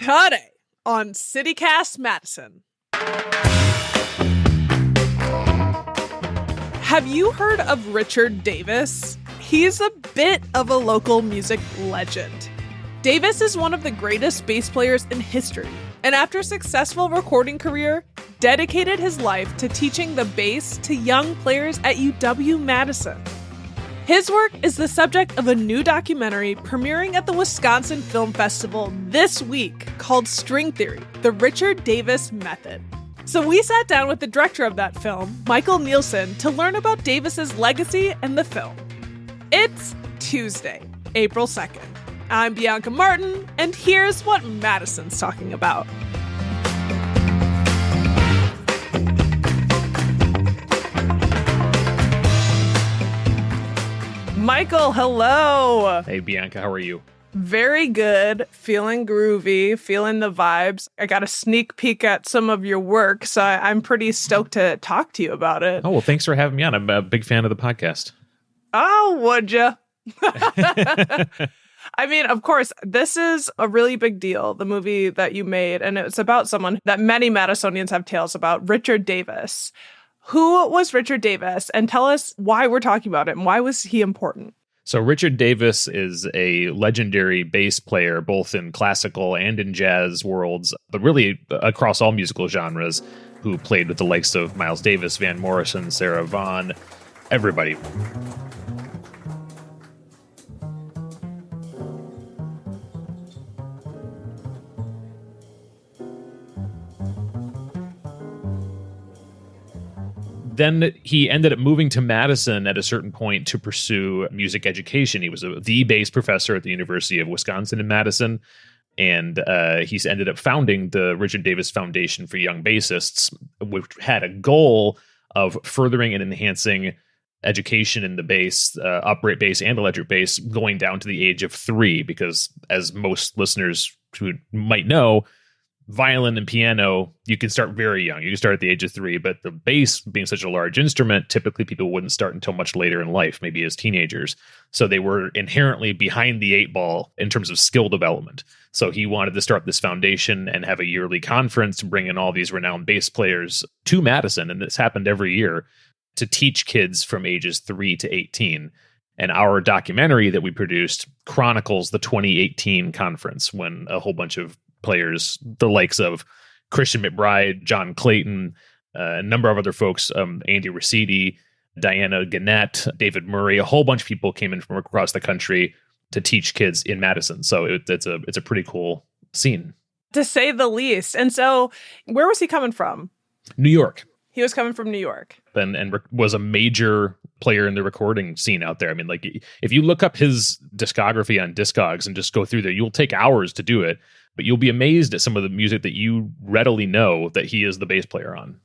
today on CityCast Madison. Have you heard of Richard Davis? He's a bit of a local music legend. Davis is one of the greatest bass players in history, and after a successful recording career, dedicated his life to teaching the bass to young players at UW-Madison. His work is the subject of a new documentary premiering at the Wisconsin Film Festival this week called String Theory: The Richard Davis Method. So we sat down with the director of that film, Michael Nielsen, to learn about Davis's legacy and the film. It's Tuesday, April 2nd. I'm Bianca Martin, and here's what Madison's talking about. Michael, hello. Hey, Bianca, how are you? Very good. Feeling groovy, feeling the vibes. I got a sneak peek at some of your work, so I'm pretty stoked to talk to you about it. Oh, well, thanks for having me on. I'm a big fan of the podcast. Oh, would you? I mean, of course, this is a really big deal, the movie that you made, and it's about someone that many Madisonians have tales about, Richard Davis. Who was Richard Davis? And tell us why we're talking about it and why was he important? So Richard Davis is a legendary bass player, both in classical and in jazz worlds, but really across all musical genres, who played with the likes of Miles Davis, Van Morrison, Sarah Vaughan, everybody. Then he ended up moving to Madison at a certain point to pursue music education. He was the bass professor at the University of Wisconsin in Madison, and he's ended up founding the Richard Davis Foundation for Young Bassists, which had a goal of furthering and enhancing education in the bass, upright bass and electric bass, going down to the age of 3, because as most listeners who might know, violin and piano, you can start very young. You can start at the age of 3, but the bass being such a large instrument, typically people wouldn't start until much later in life, maybe as teenagers. So they were inherently behind the 8 ball in terms of skill development. So he wanted to start this foundation and have a yearly conference to bring in all these renowned bass players to Madison. And this happened every year to teach kids from ages 3 to 18. And our documentary that we produced chronicles the 2018 conference, when a whole bunch of players, the likes of Christian McBride, John Clayton, a number of other folks, Andy Ricciuti, Diana Gannett, David Murray, a whole bunch of people came in from across the country to teach kids in Madison. So it's a pretty cool scene, to say the least. And so where was he coming from? New York. He was coming from New York. And was a major player in the recording scene out there. I mean, like, if you look up his discography on Discogs and just go through there, you'll take hours to do it. But you'll be amazed at some of the music that you readily know that he is the bass player on.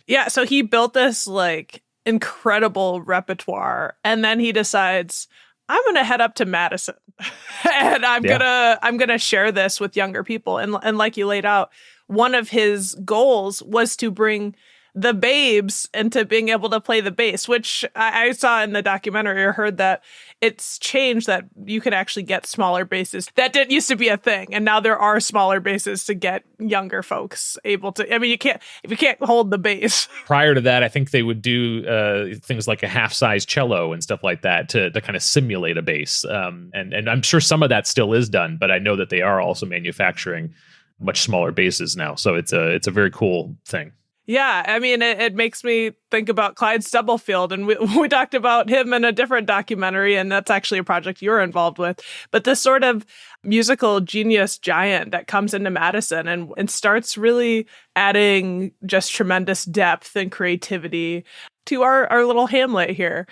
Yeah, so he built this like incredible repertoire, and then he decides, I'm going to head up to Madison, and I'm gonna share this with younger people. And like you laid out, one of his goals was to bring the babes into being able to play the bass, which I saw in the documentary or heard that it's changed, that you can actually get smaller basses. That didn't used to be a thing. And now there are smaller basses to get younger folks able to, I mean, if you can't hold the bass. Prior to that, I think they would do things like a half-size cello and stuff like that to kind of simulate a bass. And I'm sure some of that still is done, but I know that they are also manufacturing much smaller basses now. So it's a very cool thing. Yeah, I mean, it makes me think about Clyde Stubblefield, and we talked about him in a different documentary, and that's actually a project you're involved with. But this sort of musical genius giant that comes into Madison and starts really adding just tremendous depth and creativity to our little hamlet here.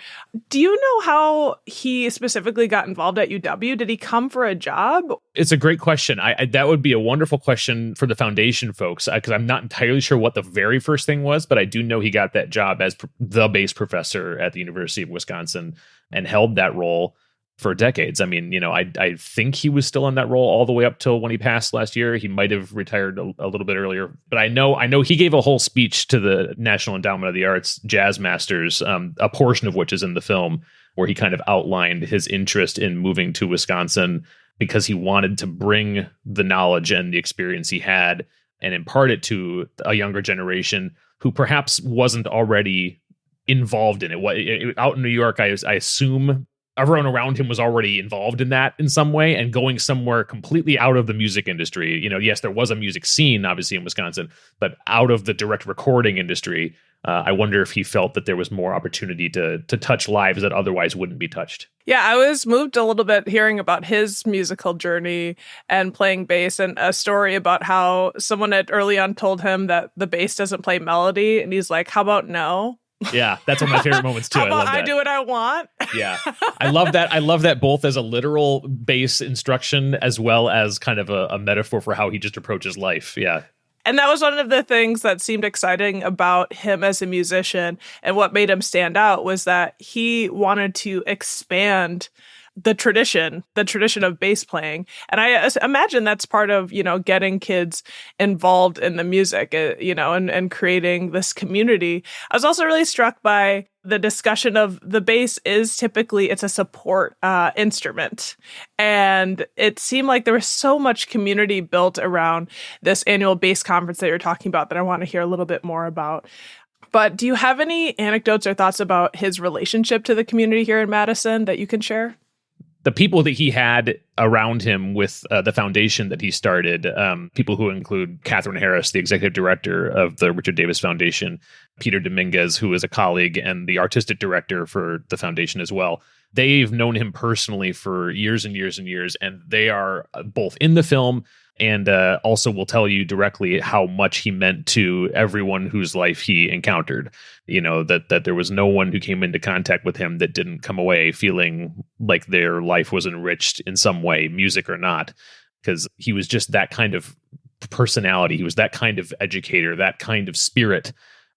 Do you know how he specifically got involved at UW? Did he come for a job? It's a great question. That would be a wonderful question for the foundation folks, because I'm not entirely sure what the very first thing was, but I do know he got that job as the bass professor at the University of Wisconsin and held that role for decades. I mean, I think he was still in that role all the way up till when he passed last year. He might have retired a little bit earlier, but I know he gave a whole speech to the National Endowment of the Arts Jazz Masters, a portion of which is in the film, where he kind of outlined his interest in moving to Wisconsin because he wanted to bring the knowledge and the experience he had and impart it to a younger generation who perhaps wasn't already involved in it. Out in New York, I assume everyone around him was already involved in that in some way, and going somewhere completely out of the music industry. Yes, there was a music scene, obviously, in Wisconsin, but out of the direct recording industry. I wonder if he felt that there was more opportunity to touch lives that otherwise wouldn't be touched. Yeah, I was moved a little bit hearing about his musical journey and playing bass, and a story about how someone had early on told him that the bass doesn't play melody. And he's like, how about no? Yeah, that's one of my favorite moments too. How about I love that. I do what I want? Yeah, I love that. I love that both as a literal bass instruction as well as kind of a metaphor for how he just approaches life. Yeah. And that was one of the things that seemed exciting about him as a musician. And what made him stand out was that he wanted to expand the tradition of bass playing. And I imagine that's part of, getting kids involved in the music, and creating this community. I was also really struck by the discussion of the bass it's a support instrument. And it seemed like there was so much community built around this annual bass conference that you're talking about that I want to hear a little bit more about. But do you have any anecdotes or thoughts about his relationship to the community here in Madison that you can share? The people that he had around him with the foundation that he started, people who include Catherine Harris, the executive director of the Richard Davis Foundation, Peter Dominguez, who is a colleague and the artistic director for the foundation as well. They've known him personally for years and years and years, and they are both in the film and also will tell you directly how much he meant to everyone whose life he encountered. That there was no one who came into contact with him that didn't come away feeling like their life was enriched in some way, music or not, because he was just that kind of personality. He was that kind of educator, that kind of spirit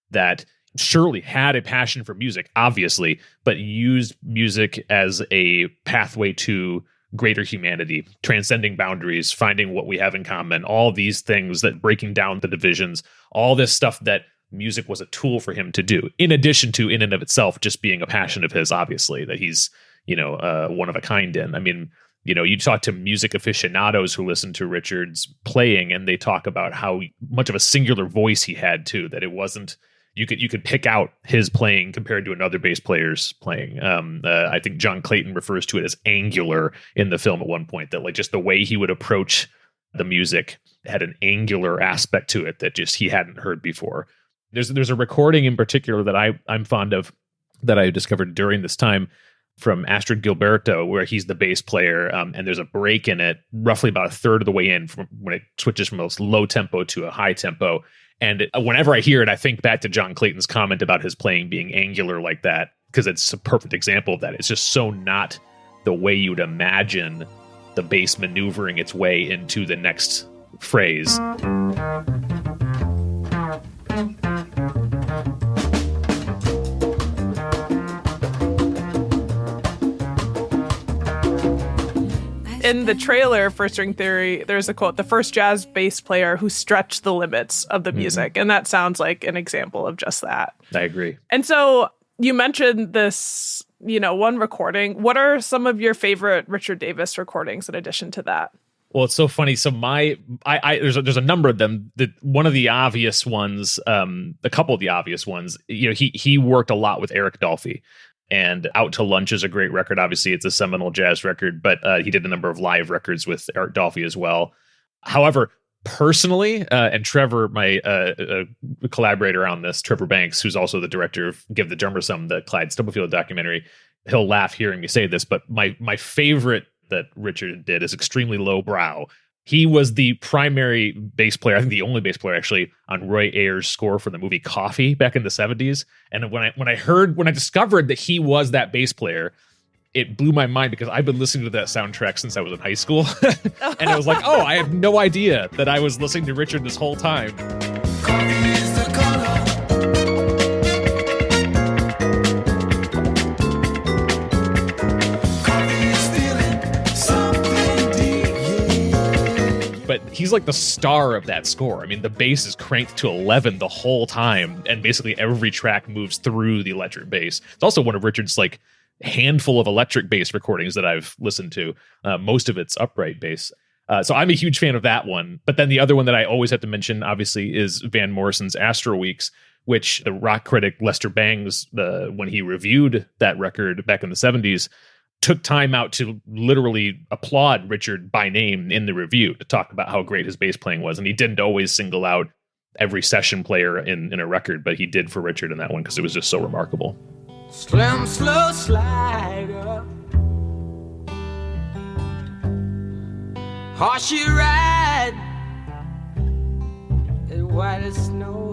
that surely had a passion for music, obviously, but used music as a pathway to greater humanity, transcending boundaries, finding what we have in common, all these things, that breaking down the divisions, all this stuff that music was a tool for him to do, in addition to, in and of itself, just being a passion of his, obviously, that he's, one of a kind in. I mean, you talk to music aficionados who listen to Richard's playing, and they talk about how much of a singular voice he had too, that it wasn't, you could pick out his playing compared to another bass player's playing. I think John Clayton refers to it as angular in the film at one point, that like just the way he would approach the music had an angular aspect to it that just he hadn't heard before. There's a recording in particular that I'm fond of that I discovered during this time from Astrid Gilberto, where he's the bass player, and there's a break in it roughly about a third of the way in from when it switches from a low tempo to a high tempo. And whenever I hear it, I think back to John Clayton's comment about his playing being angular like that, because it's a perfect example of that. It's just so not the way you'd imagine the bass maneuvering its way into the next phrase. In the trailer for String Theory, there's a quote, "The first jazz bass player who stretched the limits of the music." Mm-hmm. And that sounds like an example of just that. I agree. And so you mentioned this, one recording. What are some of your favorite Richard Davis recordings in addition to that? Well, it's so funny. So there's a number of them. One of the obvious ones, a couple of the obvious ones, he worked a lot with Eric Dolphy. And Out to Lunch is a great record. Obviously, it's a seminal jazz record, but he did a number of live records with Eric Dolphy as well. However, personally, and Trevor, my collaborator on this, Trevor Banks, who's also the director of Give the Drummer Some, the Clyde Stubblefield documentary, he'll laugh hearing me say this, but my favorite that Richard did is Extremely Lowbrow. He was the primary bass player, I think the only bass player actually, on Roy Ayers' score for the movie Coffee back in the 70s. And when I discovered that he was that bass player, it blew my mind, because I've been listening to that soundtrack since I was in high school. And I was like, I had no idea that I was listening to Richard this whole time. But he's like the star of that score. I mean, the bass is cranked to 11 the whole time, and basically every track moves through the electric bass. It's also one of Richard's like handful of electric bass recordings that I've listened to. Most of it's upright bass. So I'm a huge fan of that one. But then the other one that I always have to mention, obviously, is Van Morrison's Astro Weeks, which the rock critic Lester Bangs, when he reviewed that record back in the 70s, took time out to literally applaud Richard by name in the review to talk about how great his bass playing was. And he didn't always single out every session player in a record, but he did for Richard in that one because it was just so remarkable. Slim, slow slider, horsey ride, and white as snow.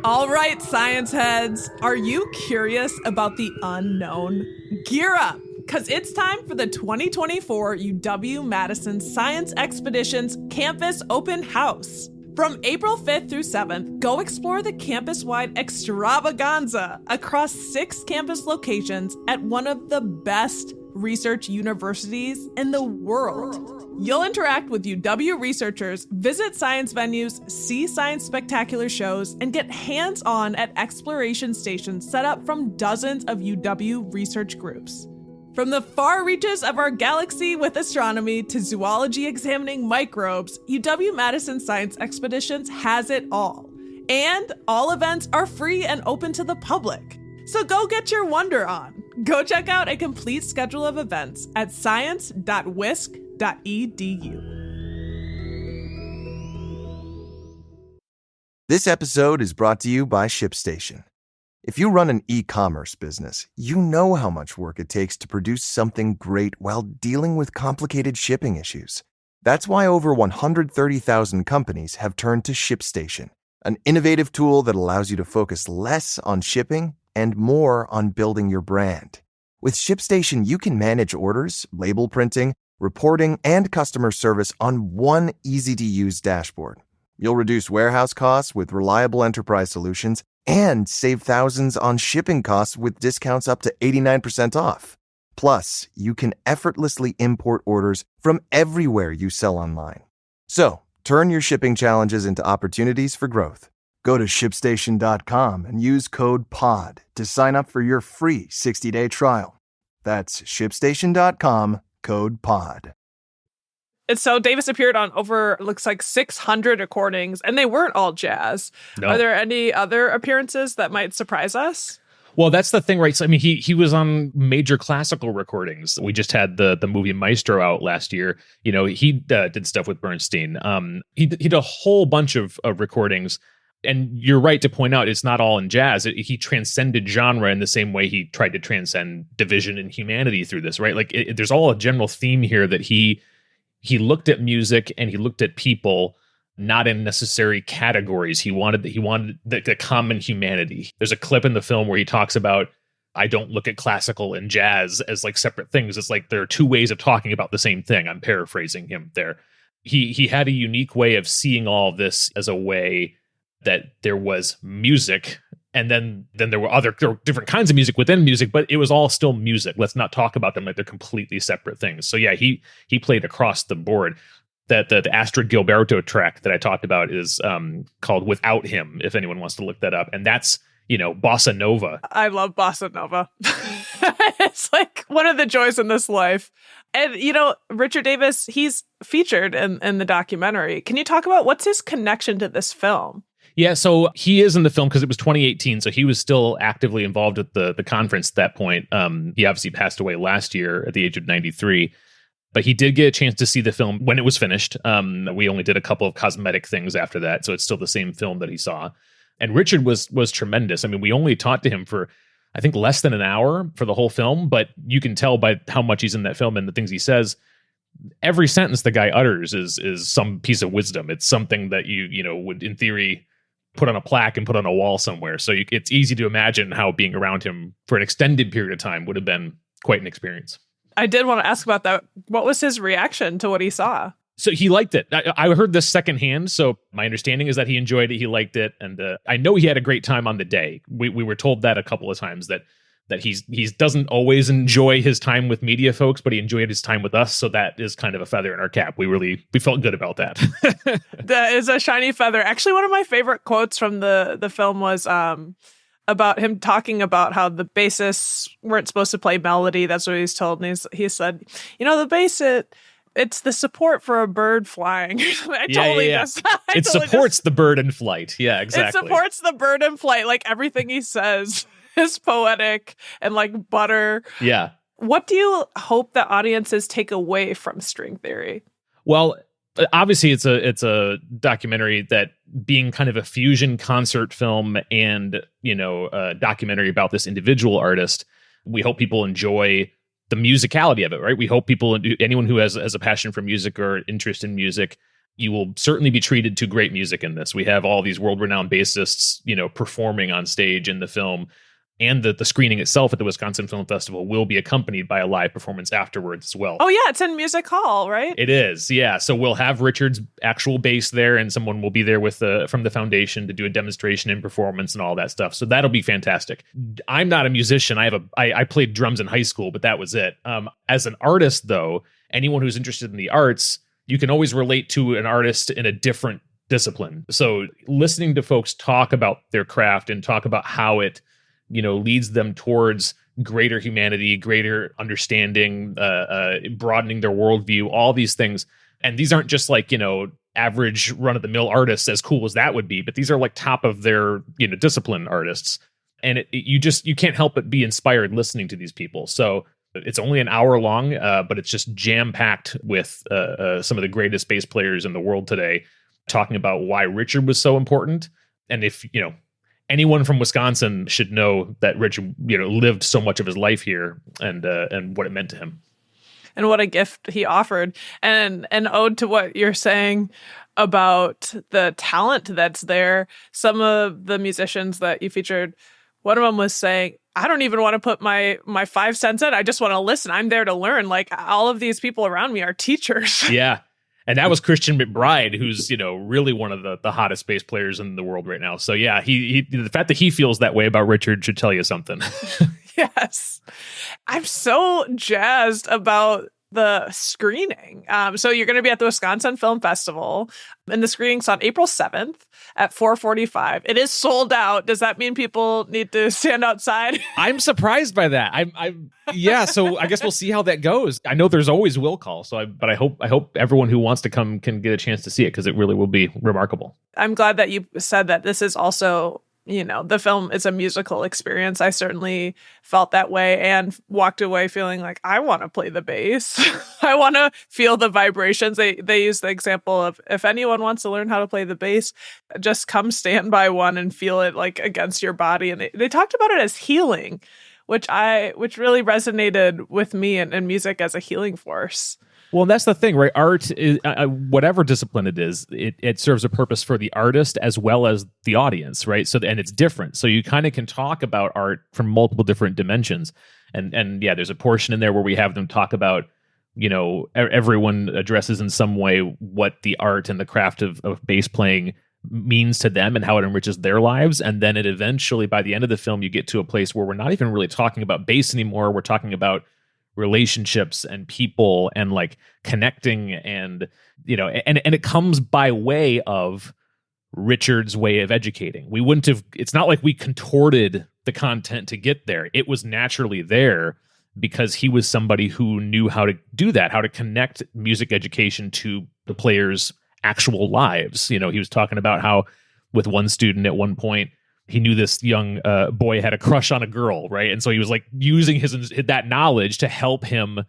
All right, science heads, are you curious about the unknown? Gear up, because it's time for the 2024 UW-Madison Science Expeditions Campus Open House. From April 5th through 7th, go explore the campus-wide extravaganza across 6 campus locations at one of the best research universities in the world. You'll interact with UW researchers, visit science venues, see science spectacular shows, and get hands-on at exploration stations set up from dozens of UW research groups. From the far reaches of our galaxy with astronomy to zoology examining microbes, UW-Madison Science Expeditions has it all. And all events are free and open to the public. So go get your wonder on. Go check out a complete schedule of events at science.wisc.edu. This episode is brought to you by ShipStation. If you run an e-commerce business, you know how much work it takes to produce something great while dealing with complicated shipping issues. That's why over 130,000 companies have turned to ShipStation, an innovative tool that allows you to focus less on shipping and more on building your brand. With ShipStation, you can manage orders, label printing, reporting, and customer service on one easy-to-use dashboard. You'll reduce warehouse costs with reliable enterprise solutions and save thousands on shipping costs with discounts up to 89% off. Plus, you can effortlessly import orders from everywhere you sell online. So, turn your shipping challenges into opportunities for growth. Go to ShipStation.com and use code POD to sign up for your free 60-day trial. That's ShipStation.com, code POD. And so Davis appeared on over, looks like 600 recordings, and they weren't all jazz. No. Are there any other appearances that might surprise us? Well, that's the thing, right? So, I mean, he was on major classical recordings. We just had the movie Maestro out last year. You know, he did stuff with Bernstein. He did a whole bunch of recordings. And you're right to point out it's not all in jazz. He transcended genre in the same way he tried to transcend division and humanity through this, right? Like there's all a general theme here that he looked at music and he looked at people not in necessary categories. He wanted the common humanity. There's a clip in the film where he talks about, I don't look at classical and jazz as like separate things. It's like there are two ways of talking about the same thing. I'm paraphrasing him there. He had a unique way of seeing all of this as a way that there was music, and then there were different kinds of music within music, but it was all still music. Let's not talk about them like they're completely separate things. So yeah, he played across the board. That the Astrid Gilberto track that I talked about is called Without Him, if anyone wants to look that up. And that's, you know, bossa nova. I love bossa nova. It's like one of the joys in this life. And, you know, Richard Davis, he's featured in the documentary. Can you talk about what's his connection to this film? Yeah, so he is in the film because it was 2018, so he was still actively involved at the conference at that point. He obviously passed away last year at the age of 93, but he did get a chance to see the film when it was finished. We only did a couple of cosmetic things after that, so it's still the same film that he saw. And Richard was tremendous. I mean, we only talked to him for, I think, less than an hour for the whole film, but you can tell by how much he's in that film and the things he says. Every sentence the guy utters is some piece of wisdom. It's something that you know would, in theory, put on a plaque and put on a wall somewhere. So it's easy to imagine how being around him for an extended period of time would have been quite an experience. I did want to ask about that. What was his reaction to what he saw? So he liked it. I heard this secondhand. So my understanding is that he enjoyed it. He liked it. And I know he had a great time on the day. We were told that a couple of times, that that he doesn't always enjoy his time with media folks, but he enjoyed his time with us. So that is kind of a feather in our cap. We felt good about that. That is a shiny feather. Actually, one of my favorite quotes from the film was about him talking about how the bassists weren't supposed to play melody. That's what he's told. And he said, the bass, it's the support for a bird flying. It supports the bird in flight. Yeah, exactly. It supports the bird in flight. Like everything he says is poetic and like butter. Yeah. What do you hope that audiences take away from string theory? Well, obviously it's a documentary that being kind of a fusion concert film and, a documentary about this individual artist, we hope people enjoy the musicality of it, right? We hope anyone who has a passion for music or interest in music, you will certainly be treated to great music in this. We have all these world-renowned bassists, performing on stage in the film. And the screening itself at the Wisconsin Film Festival will be accompanied by a live performance afterwards as well. Oh, yeah. It's in Music Hall, right? It is, yeah. So we'll have Richard's actual bass there, and someone will be there from the foundation to do a demonstration and performance and all that stuff. So that'll be fantastic. I'm not a musician. I played drums in high school, but that was it. As an artist, though, anyone who's interested in the arts, you can always relate to an artist in a different discipline. So listening to folks talk about their craft and talk about how it leads them towards greater humanity, greater understanding, broadening their worldview, all these things. And these aren't just like, average run-of-the-mill artists, as cool as that would be, but these are like top of their, discipline artists. And you can't help but be inspired listening to these people. So it's only an hour long, but it's just jam-packed with some of the greatest bass players in the world today, talking about why Richard was so important. And if, anyone from Wisconsin should know that Richard, lived so much of his life here and what it meant to him. And what a gift he offered. And an ode to what you're saying about the talent that's there. Some of the musicians that you featured, one of them was saying, I don't even want to put my 5 cents in. I just want to listen. I'm there to learn. Like all of these people around me are teachers. Yeah. And that was Christian McBride, who's, really one of the hottest bass players in the world right now. So yeah, he the fact that he feels that way about Richard should tell you something. Yes. I'm so jazzed about the screening. So you're going to be at the Wisconsin Film Festival, and the screening's on April 7th at 4:45. It is sold out. Does that mean people need to stand outside? I'm surprised by that. Yeah. So I guess we'll see how that goes. I know there's always will call. But I hope everyone who wants to come can get a chance to see it, because it really will be remarkable. I'm glad that you said that this is also, the film is a musical experience. I certainly felt that way and walked away feeling like I want to play the bass. I want to feel the vibrations. They use the example of, if anyone wants to learn how to play the bass, just come stand by one and feel it like against your body. And they talked about it as healing, which really resonated with me and music as a healing force. Well, that's the thing, right? Art is whatever discipline it is, it serves a purpose for the artist as well as the audience, right? So, and it's different. So you kind of can talk about art from multiple different dimensions. And yeah, there's a portion in there where we have them talk about, everyone addresses in some way what the art and the craft of bass playing means to them and how it enriches their lives. And then it eventually, by the end of the film, you get to a place where we're not even really talking about bass anymore. We're talking about relationships and people and like connecting and and it comes by way of Richard's way of educating. It's not like we contorted the content to get there. It was naturally there because he was somebody who knew how to do that, how to connect music education to the players' actual lives. He was talking about how with one student at one point, he knew this young boy had a crush on a girl, right? And so he was like using that knowledge to help him,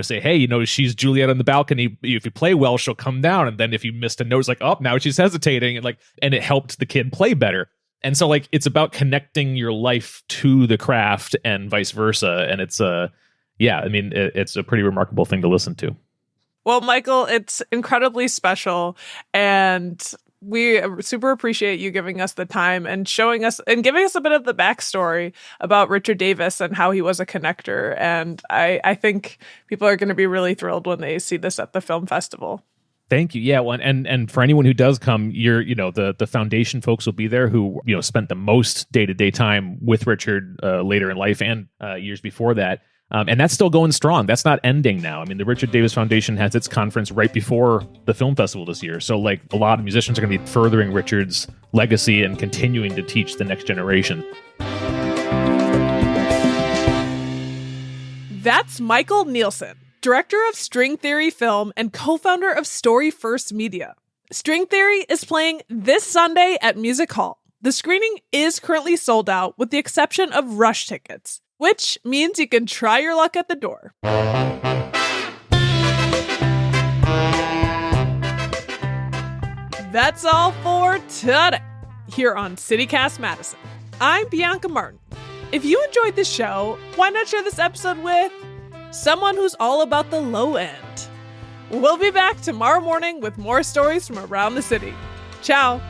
say, hey, she's Juliet on the balcony. If you play well, she'll come down. And then if you missed a note, it's like, oh, now she's hesitating. And it helped the kid play better. And so it's about connecting your life to the craft and vice versa. And it's it's a pretty remarkable thing to listen to. Well, Michael, it's incredibly special. And we super appreciate you giving us the time and showing us and giving us a bit of the backstory about Richard Davis and how he was a connector. And I think people are going to be really thrilled when they see this at the film festival. Thank you. Yeah, well, and for anyone who does come, the foundation folks will be there who spent the most day-to-day time with Richard later in life and years before that. And that's still going strong. That's not ending now. I mean, the Richard Davis Foundation has its conference right before the film festival this year. So like a lot of musicians are going to be furthering Richard's legacy and continuing to teach the next generation. That's Michael Nielsen, director of String Theory Film and co-founder of Story First Media. String Theory is playing this Sunday at Music Hall. The screening is currently sold out with the exception of rush tickets, which means you can try your luck at the door. That's all for today here on CityCast Madison. I'm Bianca Martin. If you enjoyed this show, why not share this episode with someone who's all about the low end? We'll be back tomorrow morning with more stories from around the city. Ciao.